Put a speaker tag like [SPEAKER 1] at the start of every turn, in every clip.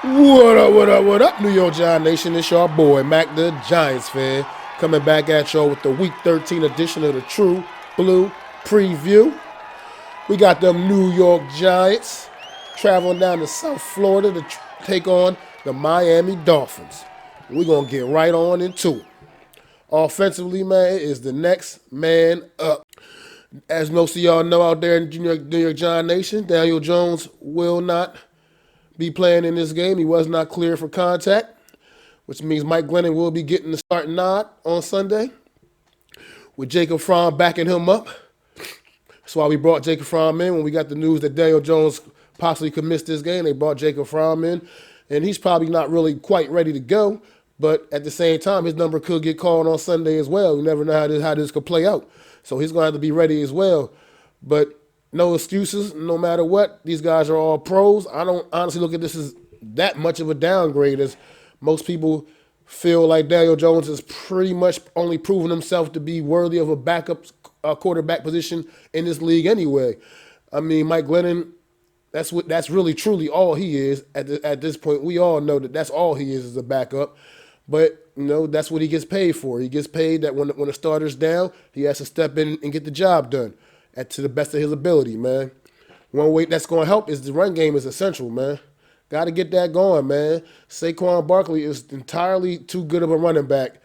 [SPEAKER 1] What up, what up, what up, New York Giant Nation? It's your boy, Mac the Giants fan, coming back at y'all with the Week 13 edition of the True Blue Prevue. We got them New York Giants traveling down to South Florida to take on the Miami Dolphins. We're going to get right on into it. Offensively, man, it is the next man up. As most of y'all know out there in New York Giant Nation, Daniel Jones will not be playing in this game. He was not cleared for contact, which means Mike Glennon will be getting the starting nod on Sunday with Jacob Fromm backing him up. That's why we brought Jacob Fromm in when we got the news that Daniel Jones possibly could miss this game. They brought Jacob Fromm in, and he's probably not really quite ready to go. But at the same time, his number could get called on Sunday as well. You never know how this could play out. So he's going to have to be ready as well. But no excuses, no matter what. These guys are all pros. I don't honestly look at this as that much of a downgrade, as most people feel like Daniel Jones has pretty much only proven himself to be worthy of a backup quarterback position in this league anyway. I mean, Mike Glennon, that's really truly all he is at this point. We all know that that's all he is a backup. But that's what he gets paid for. He gets paid that when the starter's down, he has to step in and get the job done to the best of his ability, man. One way that's going to help is the run game is essential, man. Got to get that going, man. Saquon Barkley is entirely too good of a running back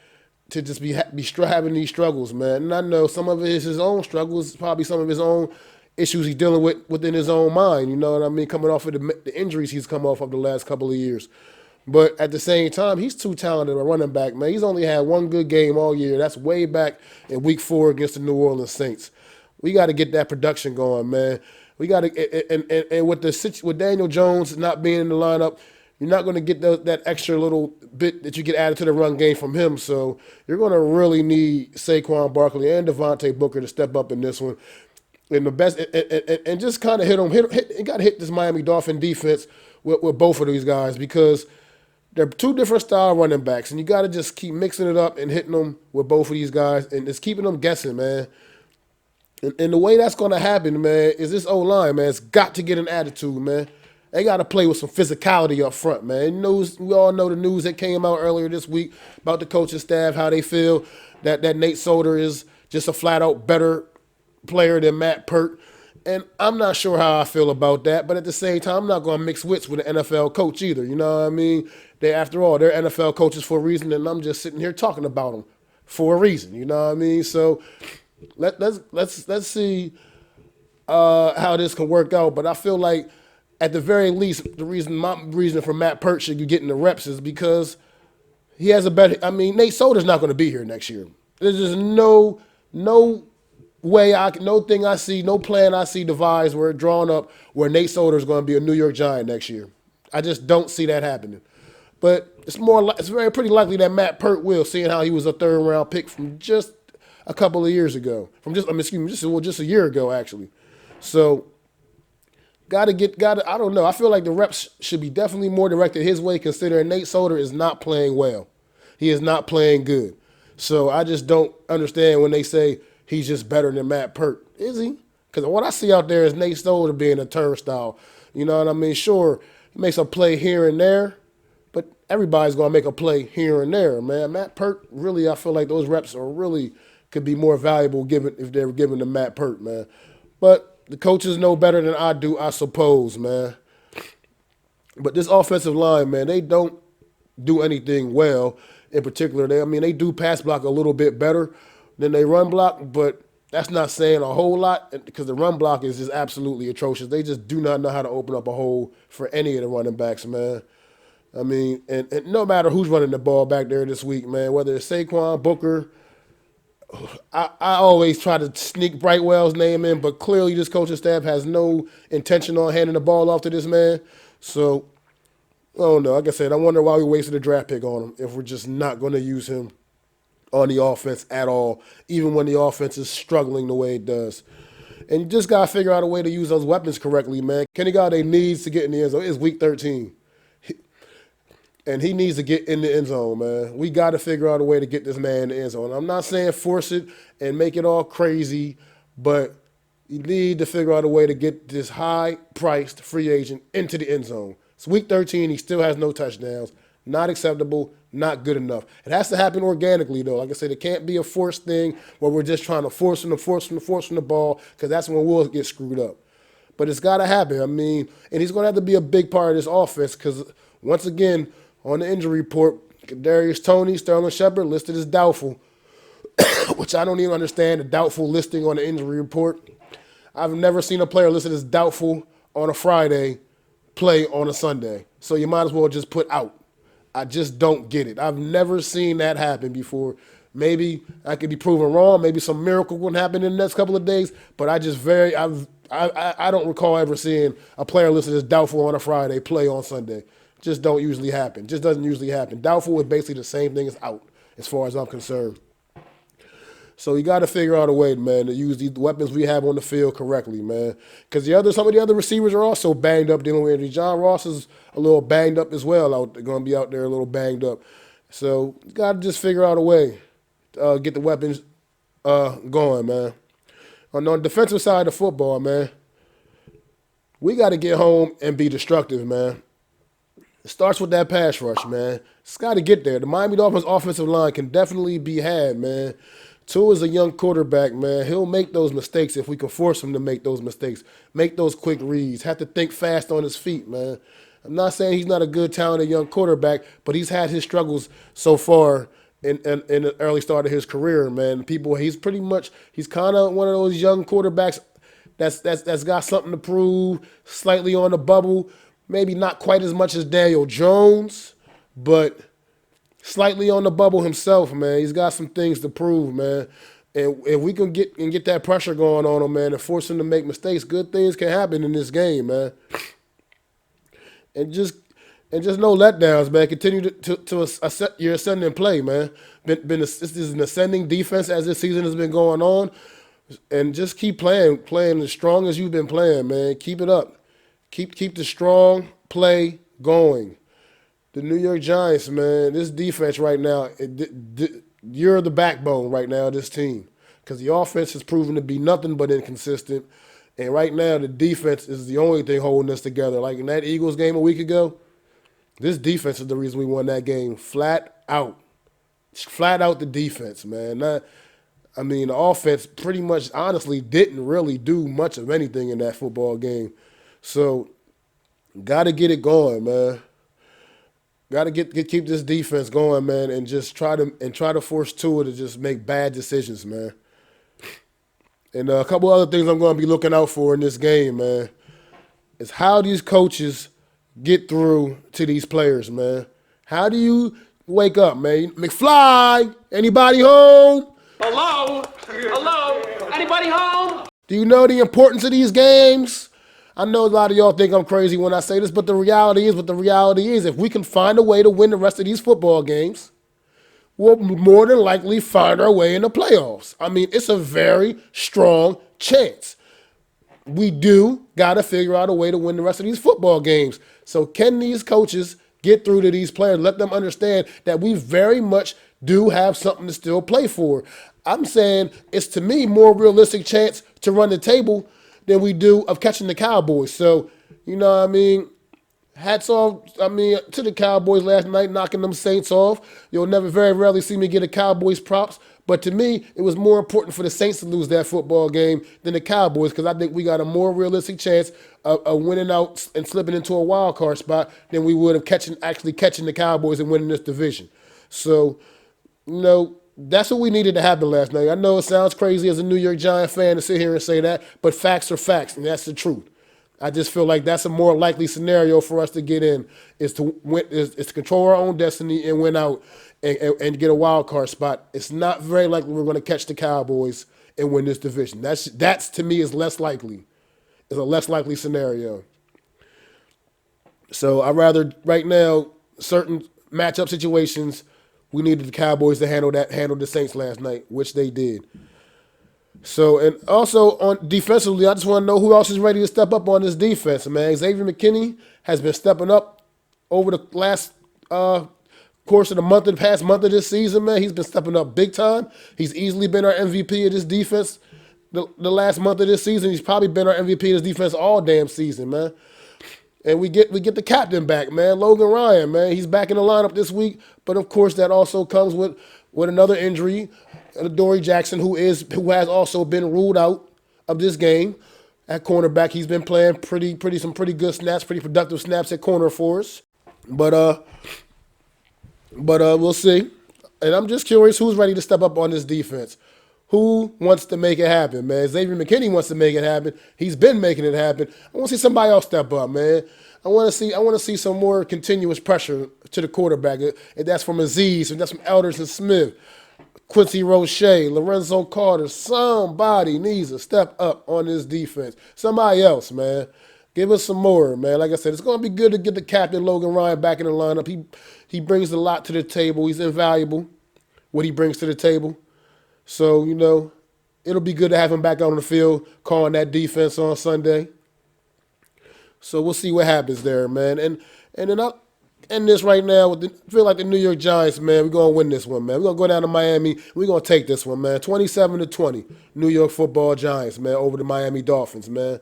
[SPEAKER 1] to just be having these struggles, man. And I know some of it is his own struggles, probably some of his own issues he's dealing with within his own mind. You know what I mean? Coming off of the injuries he's come off of the last couple of years. But at the same time, he's too talented a running back, man. He's only had one good game all year. That's way back in Week 4 against the New Orleans Saints. We got to get that production going, man. We got to, and with Daniel Jones not being in the lineup, you're not going to get that extra little bit that you get added to the run game from him. So you're going to really need Saquon Barkley and Devontae Booker to step up in this one. And the best, and just kind of hit them. You got to hit this Miami Dolphin defense with both of these guys, because they're two different style running backs, and you got to just keep mixing it up and hitting them with both of these guys, and just keeping them guessing, man. And the way that's going to happen, man, is this O-line, man. It's got to get an attitude, man. They got to play with some physicality up front, man. We all know the news that came out earlier this week about the coaching staff, how they feel that Nate Solder is just a flat-out better player than Matt Pert. And I'm not sure how I feel about that, but at the same time, I'm not going to mix wits with an NFL coach either. You know what I mean? After all, they're NFL coaches for a reason, and I'm just sitting here talking about them for a reason. You know what I mean? So let's see how this can work out. But I feel like at the very least, my reason for Matt Pert should be getting the reps is because he has a better. I mean, Nate Solder's not going to be here next year. There's just no way no thing I see, no plan I see devised where drawn up where Nate Solder is going to be a New York Giant next year. I just don't see that happening. But it's very pretty likely that Matt Pert will, seeing how he was a third round pick from just a couple of years ago, just a year ago actually. So I don't know. I feel like the reps should be definitely more directed his way, considering Nate Solder is not playing well. He is not playing good. So I just don't understand when they say he's just better than Matt Pert. Is he? Because what I see out there is Nate Solder being a turnstile. You know what I mean? Sure, he makes a play here and there, but everybody's going to make a play here and there, man. Matt Pert, really, I feel like those reps are really could be more valuable if they were given to Matt Pert, man. But the coaches know better than I do, I suppose, man. But this offensive line, man, they don't do anything well in particular. They do pass block a little bit better than they run block, but that's not saying a whole lot, because the run block is just absolutely atrocious. They just do not know how to open up a hole for any of the running backs, man. I mean, and no matter who's running the ball back there this week, man, whether it's Saquon, Booker, I always try to sneak Brightwell's name in, but clearly this coaching staff has no intention on handing the ball off to this man. So, I don't know. Like I said, I wonder why we wasted a draft pick on him if we're just not going to use him on the offense at all, even when the offense is struggling the way it does. And you just got to figure out a way to use those weapons correctly, man. Kenny Galladay needs to get in the end zone. It's week 13. And he needs to get in the end zone, man. We got to figure out a way to get this man in the end zone. I'm not saying force it and make it all crazy, but you need to figure out a way to get this high-priced free agent into the end zone. It's week 13. He still has no touchdowns. Not acceptable. Not good enough. It has to happen organically, though. Like I said, it can't be a forced thing where we're just trying to force him the ball, because that's when we'll get screwed up. But it's got to happen. I mean, and he's going to have to be a big part of this offense because, once again, on the injury report, Kadarius Toney, Sterling Shepard listed as doubtful, which I don't even understand, the doubtful listing on the injury report. I've never seen a player listed as doubtful on a Friday play on a Sunday. So you might as well just put out. I just don't get it. I've never seen that happen before. Maybe I could be proven wrong. Maybe some miracle would happen in the next couple of days. But I don't recall ever seeing a player listed as doubtful on a Friday play on Sunday. Just don't usually happen. Just doesn't usually happen. Doubtful is basically the same thing as out, as far as I'm concerned. So you got to figure out a way, man, to use the weapons we have on the field correctly, man. Because some of the other receivers are also banged up dealing with injury. John Ross is a little banged up as well. Going to be out there a little banged up. So you got to just figure out a way to get the weapons going, man. On the defensive side of football, man, we got to get home and be destructive, man. It starts with that pass rush, man. It's got to get there. The Miami Dolphins offensive line can definitely be had, man. Tua is a young quarterback, man. He'll make those mistakes if we can force him to make those mistakes, make those quick reads, have to think fast on his feet, man. I'm not saying he's not a good, talented young quarterback, but he's had his struggles so far in the early start of his career, man. He's kind of one of those young quarterbacks that's got something to prove, slightly on the bubble, maybe not quite as much as Daniel Jones, but slightly on the bubble himself, man. He's got some things to prove, man. And if we can get that pressure going on him, man, and force him to make mistakes, good things can happen in this game, man. And just no letdowns, man. Continue to your ascending play, man. This is an ascending defense as this season has been going on, and just keep playing as strong as you've been playing, man. Keep it up. Keep the strong play going. The New York Giants, man, this defense right now, you're the backbone right now of this team, because the offense has proven to be nothing but inconsistent. And right now, the defense is the only thing holding us together. Like in that Eagles game a week ago, this defense is the reason we won that game. Flat out the defense, man. The offense pretty much, honestly, didn't really do much of anything in that football game. So, got to get it going, man. Got to keep this defense going, man, and just try to force Tua to just make bad decisions, man. And a couple other things I'm going to be looking out for in this game, man, is how these coaches get through to these players, man. How do you wake up, man? McFly, anybody home?
[SPEAKER 2] Hello? Anybody home?
[SPEAKER 1] Do you know the importance of these games? I know a lot of y'all think I'm crazy when I say this, but the reality is if we can find a way to win the rest of these football games, we'll more than likely find our way in the playoffs. I mean, it's a very strong chance. We do got to figure out a way to win the rest of these football games. So can these coaches get through to these players, let them understand that we very much do have something to still play for? I'm saying it's, to me, more realistic chance to run the table than we do of catching the Cowboys. So, you know what I mean? Hats off, to the Cowboys last night, knocking them Saints off. You'll very rarely see me get a Cowboys props. But to me, it was more important for the Saints to lose that football game than the Cowboys, because I think we got a more realistic chance of winning out and slipping into a wild card spot than we would of actually catching the Cowboys and winning this division. So, that's what we needed to happen last night. I know it sounds crazy as a New York Giant fan to sit here and say that, but facts are facts, and that's the truth. I just feel like that's a more likely scenario for us to get in, is to control our own destiny and win out and get a wild card spot. It's not very likely we're going to catch the Cowboys and win this division. That's to me is less likely. It's a less likely scenario. So I'd rather right now, certain matchup situations, we needed the Cowboys to handle the Saints last night, which they did. So, and also on defensively, I just want to know who else is ready to step up on this defense, man. Xavier McKinney has been stepping up over the last course of the past month of this season, man. He's been stepping up big time. He's easily been our MVP of this defense the last month of this season. He's probably been our MVP of this defense all damn season, man. And we get the captain back, man. Logan Ryan, man. He's back in the lineup this week. But of course, that also comes with another injury. Dory Jackson, who has also been ruled out of this game at cornerback. He's been playing some pretty good snaps, pretty productive snaps at corner for us. But we'll see. And I'm just curious who's ready to step up on this defense. Who wants to make it happen, man? Xavier McKinney wants to make it happen. He's been making it happen. I want to see somebody else step up, man. I want to see some more continuous pressure to the quarterback. If that's from Aziz, if that's from Elderson Smith, Quincy Roche, Lorenzo Carter. Somebody needs to step up on this defense. Somebody else, man. Give us some more, man. Like I said, it's going to be good to get the captain, Logan Ryan, back in the lineup. He brings a lot to the table. He's invaluable, what he brings to the table. So, it'll be good to have him back out on the field calling that defense on Sunday. So we'll see what happens there, man. And then I'll end this right now. I feel like the New York Giants, man, we're going to win this one, man. We're going to go down to Miami. We're going to take this one, man. 27-20, New York Football Giants, man, over the Miami Dolphins, man.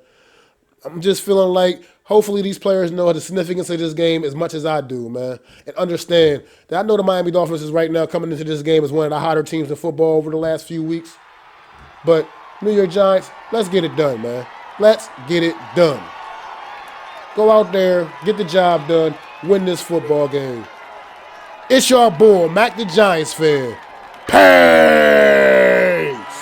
[SPEAKER 1] I'm just feeling like hopefully these players know the significance of this game as much as I do, man, and understand that I know the Miami Dolphins is right now coming into this game as one of the hotter teams in football over the last few weeks. But New York Giants, let's get it done, man. Let's get it done. Go out there, get the job done, win this football game. It's your boy, Mac the Giants fan. Peace!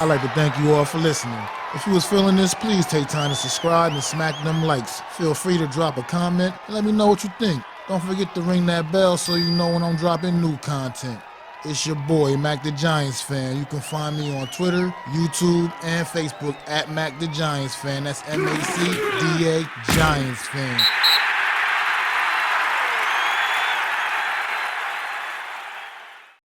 [SPEAKER 3] I'd like to thank you all for listening. If you was feeling this, please take time to subscribe and smack them likes. Feel free to drop a comment and let me know what you think. Don't forget to ring that bell so you know when I'm dropping new content. It's your boy, Mac the Giants fan. You can find me on Twitter, YouTube, and Facebook at Mac the Giants fan. That's MACDA Giants fan.